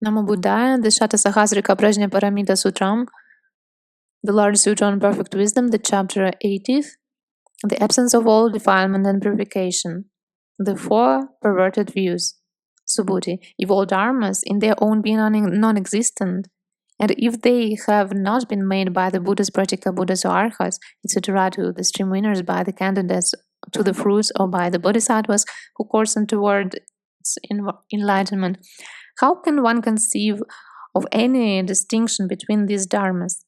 Namo Buddhaya, the Satasahasrika Prajnaparamita Sutram, the Lord Sutra on Perfect Wisdom, the chapter 80th, the absence of all defilement and purification, the four perverted views. Subhuti, if all dharmas in their own being are non-existent, and if they have not been made by the Buddhas, Pratyekabuddhas, or Arhats, etc., to the Streamwinners by the candidates to the fruits, or by the Bodhisattvas who course toward enlightenment, how can one conceive of any distinction between these dharmas?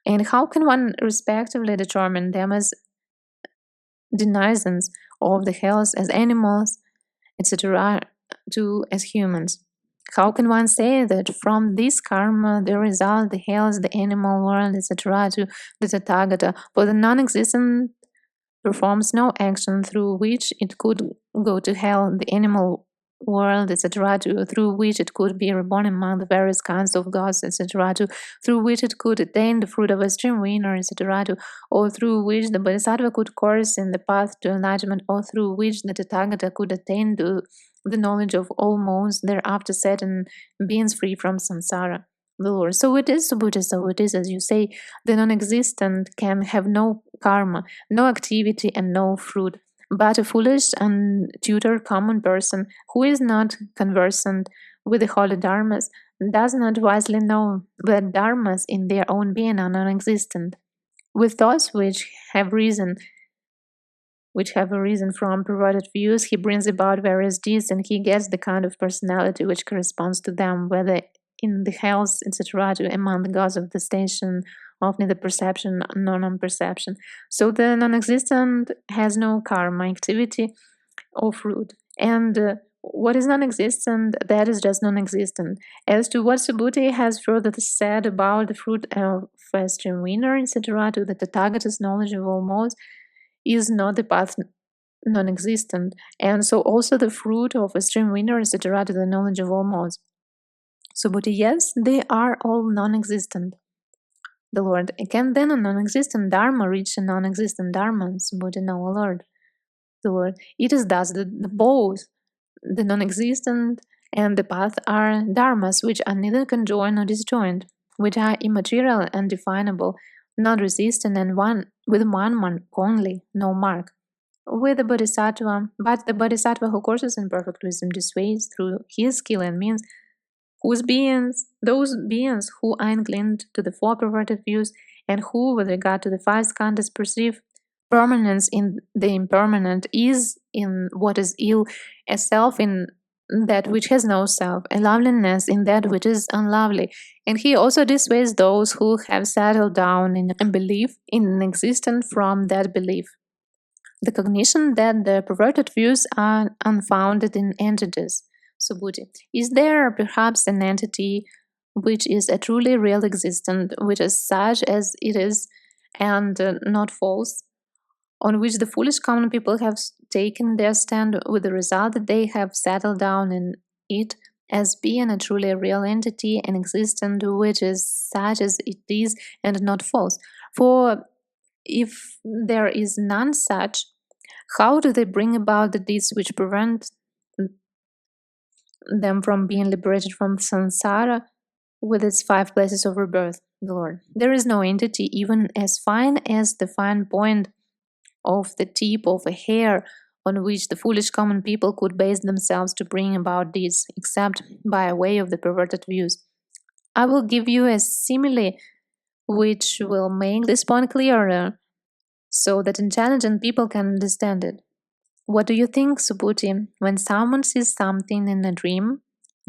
And how can one respectively determine them as denizens of the hells, as animals, etc., to as humans? How can one say that from this karma there result the hells, the animal world, etc., to the Tathagata? For the non-existent performs no action through which it could go to hell, the animal world, etc., through which it could be reborn among the various kinds of gods, etc., through which it could attain the fruit of a Streamwinner, etc., or through which the Bodhisattva could course in the path to enlightenment, or through which the Tathagata could attain to the knowledge of all modes, thereafter set in beings free from samsara. The Lord. So it is, Subhuti, so it is, as you say, the non-existent can have no karma, no activity, and no fruit. But a foolish and tutored common person who is not conversant with the holy dharmas does not wisely know that dharmas in their own being are non-existent. With thoughts which have a reason from perverted views, he brings about various deeds, and he gets the kind of personality which corresponds to them, whether in the hells, etc., among the gods of the station of neither perception nor non-perception. So the non-existent has no karma, activity, or fruit. And what is non-existent, that is just non-existent. As to what Subhuti has further said about the fruit of a Streamwinner, etc., to the Tathagata's knowledge of all modes, is not the path non-existent, and so also the fruit of a Streamwinner, etc., to the knowledge of all modes. Subhuti, yes, they are all non-existent. The Lord, can then a non-existent dharma reach a non-existent dharma? Subhuti, no, O Lord. The Lord, it is thus that both the non-existent and the path are dharmas which are neither conjoined nor disjoined, which are immaterial and definable, not resistant, and one with one mark only, no mark. With the Bodhisattva, but the Bodhisattva who courses in perfect wisdom dissuades through his skill and means those beings who are inclined to the four perverted views, and who, with regard to the five skandhas, perceive permanence in the impermanent, is in what is ill, a self in that which has no self, a loveliness in that which is unlovely. And he also dissuades those who have settled down in a belief in existence from that belief. The cognition that the perverted views are unfounded in entities. Subhuti, is there perhaps an entity which is a truly real existence, which is such as it is and not false, on which the foolish common people have taken their stand, with the result that they have settled down in it as being a truly real entity and existence which is such as it is and not false? For if there is none such, how do they bring about the deeds which prevent them from being liberated from samsara with its 5 places of rebirth? The Lord, there is no entity even as fine as the fine point of the tip of a hair on which the foolish common people could base themselves to bring about deeds, except by way of the perverted views. I will give you a simile which will make this point clearer, so that intelligent people can understand it. What do you think, Subhuti, when someone sees something in a dream?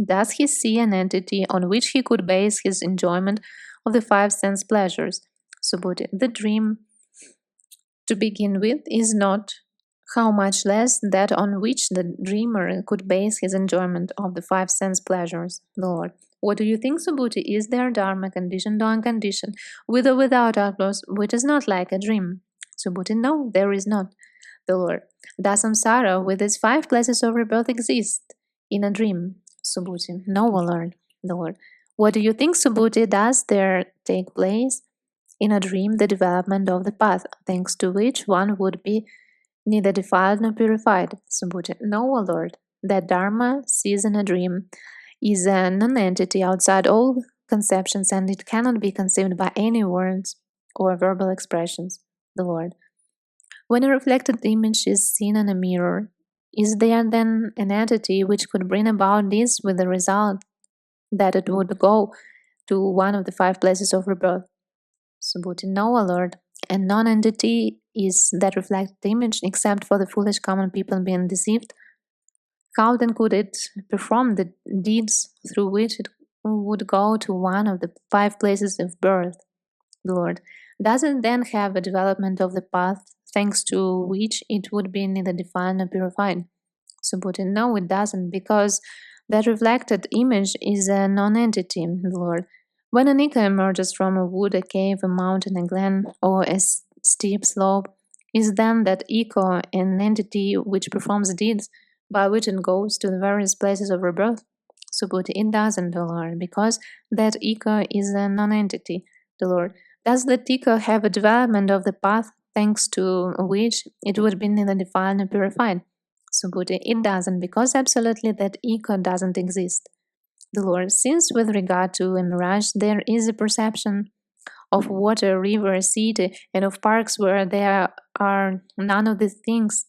Does he see an entity on which he could base his enjoyment of the 5 sense pleasures? Subhuti, the dream, to begin with, is not, how much less that on which the dreamer could base his enjoyment of the 5 sense pleasures. The Lord, what do you think, Subhuti? Is there dharma, conditioned or unconditioned, with or without outlaws, which is not like a dream? Subhuti, no, there is not. The Lord, does samsara with its 5 classes of rebirth exist in a dream? Subhuti, no, O Lord. The Lord, what do you think, Subhuti? Does there take place in a dream the development of the path, thanks to which one would be neither defiled nor purified? Subhuti, no, O Lord. That dharma sees in a dream is a non-entity outside all conceptions, and it cannot be conceived by any words or verbal expressions. The Lord. When a reflected image is seen in a mirror, is there then an entity which could bring about this with the result that it would go to one of the 5 places of rebirth? Subhuti, no, O Lord. A non-entity is that reflected image, except for the foolish common people being deceived. How then could it perform the deeds through which it would go to one of the 5 places of birth? The Lord. Does it then have a development of the path, thanks to which it would be neither defiled nor purified? Subhuti, no, it doesn't, because that reflected image is a non-entity, the Lord. When an Ika emerges from a wood, a cave, a mountain, a glen, or a steep slope, is then that Ika an entity which performs deeds by which it goes to the various places of rebirth? Subhuti, it doesn't, O Lord, because that Ika is a non-entity, the Lord. Does the Ika have a development of the path, thanks to which it would be neither defiled nor purified? Subhuti, it doesn't, because absolutely that Ika doesn't exist. The Lord, since with regard to a mirage there is a perception of water, river, city, and of parks where there are none of these things,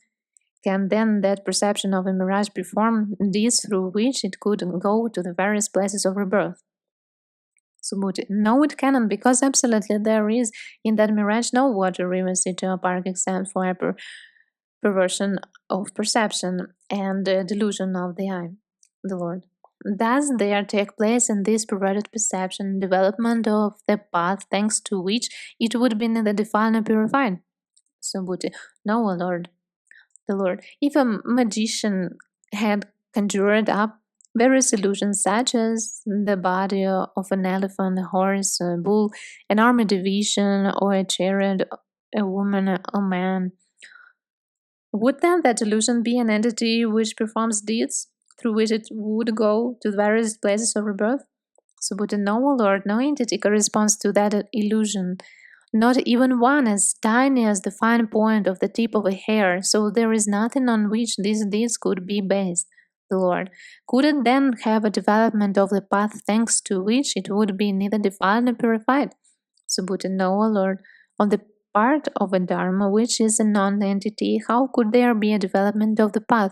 can then that perception of a mirage perform deeds through which it could go to the various places of rebirth? Subhuti, no, it cannot, because absolutely there is in that mirage no water, river, city, or park except for a perversion of perception and delusion of the eye. The Lord. Does there take place in this perverted perception development of the path thanks to which it would be neither defiled nor purified? Subhuti, no, O Lord. The Lord. If a magician had conjured up various illusions such as the body of an elephant, a horse, a bull, an army division, or a chariot, a woman, a man, would then that illusion be an entity which performs deeds through which it would go to various places of rebirth? Subhuti, no, O Lord, no entity corresponds to that illusion, not even one as tiny as the fine point of the tip of a hair, so there is nothing on which these deeds could be based. The Lord. Could it then have a development of the path thanks to which it would be neither defiled nor purified? Subhuti, no, O Lord. On the part of a dharma which is a non-entity, how could there be a development of the path,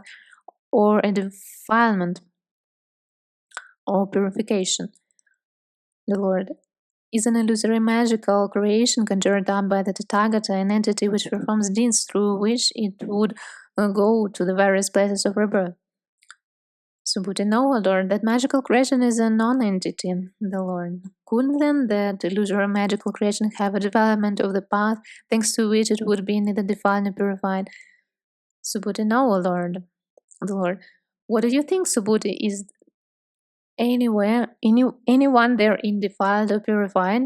or a defilement or purification? The Lord. Is an illusory magical creation conjured up by the Tathagata an entity which performs deeds through which it would go to the various places of rebirth? Subhuti, no, O Lord, that magical creation is a non-entity, the Lord. Could then that illusory magical creation have a development of the path, thanks to which it would be neither defiled nor purified? Subhuti, no, O Lord, the Lord. What do you think, Subhuti? Is anyone there indefiled or purified?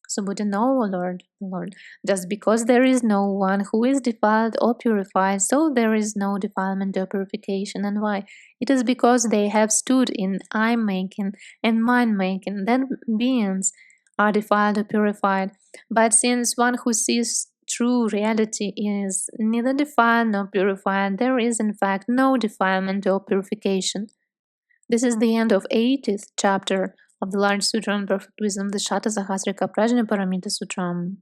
Subhuti, no, O Lord, the Lord. Just because there is no one who is defiled or purified, so there is no defilement or purification. And why? It is because they have stood in eye-making and mind-making, then beings are defiled or purified. But since one who sees true reality is neither defiled nor purified, there is in fact no defilement or purification. This is the end of 80th chapter of the large Sutra on perfect wisdom, the Satasahasrika Prajnaparamita Sutram.